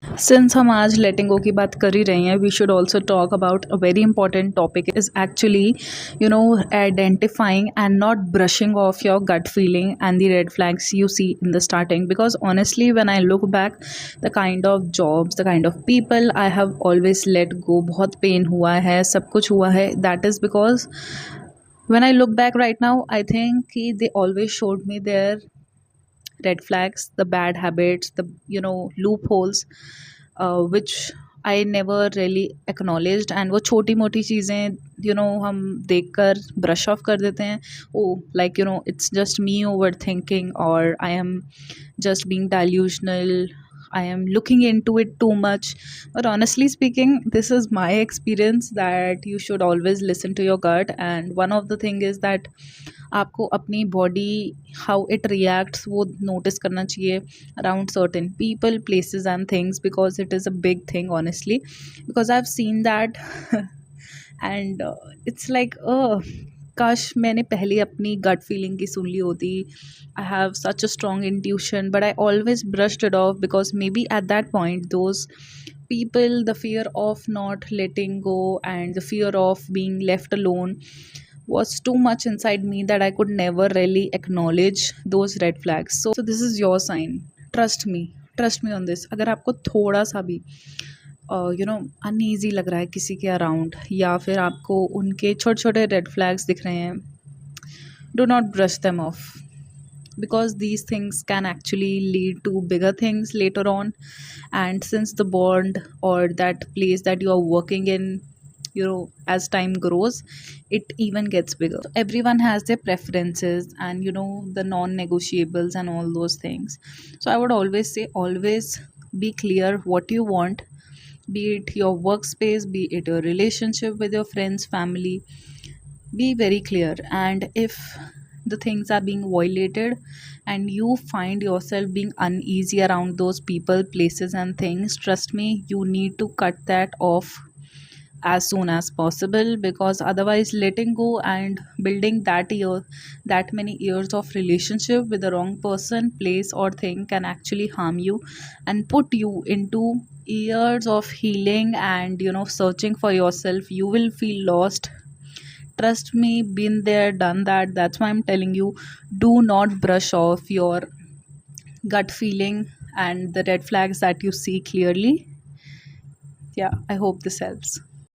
Since हम आज लेटिंग गो की बात कर ही रहे हैं, we should also talk about a very important topic is actually identifying and not brushing off your gut feeling and the red flags you see in the starting. Because honestly when I look back, the kind of jobs, the kind of people I have always let go, बहुत pain हुआ है, सब कुछ हुआ है. That is because when I look back right now, I think they always showed me their red flags, the bad habits, the loopholes, which I never really acknowledged. And वो छोटी मोटी चीज़ें हम देख कर ब्रश ऑफ कर देते हैं. ओ like it's just me overthinking, or I am just being delusional, I am looking into it too much. But honestly speaking, this is my experience that you should always listen to your gut. And one of the thing is that आपको अपनी body how it reacts वो notice करना चाहिए around certain people, places and things, because it is a big thing honestly. Because I have seen that and it's like काश मैंने पहले अपनी gut feeling की सुन ली होती. I have such a strong intuition, but I always brushed it of because may be at that point those people, the fear of not letting go and the fear of being left alone was too much inside me that I could never really acknowledge those red flags. So this is your sign. Trust me on this. अगर आपको थोड़ा सा भी uneasy लग रहा है किसी के अराउंड, या फिर आपको उनके छोटे छोटे रेड फ्लैग्स दिख रहे हैं, do not brush them off, because these things can actually lead to bigger things later on. And since the bond or that place that you are working in, as time grows, it even gets bigger. So everyone has their preferences and the non-negotiables and all those things. So I would always say, always be clear what you want, be it your workspace, be it your relationship with your friends, family. Be very clear. And if the things are being violated and you find yourself being uneasy around those people, places and things, trust me, you need to cut that off as soon as possible. Because otherwise, letting go and building that many years of relationship with the wrong person, place or thing can actually harm you and put you into years of healing and searching for yourself. You will feel lost. Trust me, been there, done that. That's why I'm telling you, do not brush off your gut feeling and the red flags that you see clearly. Yeah, I hope this helps.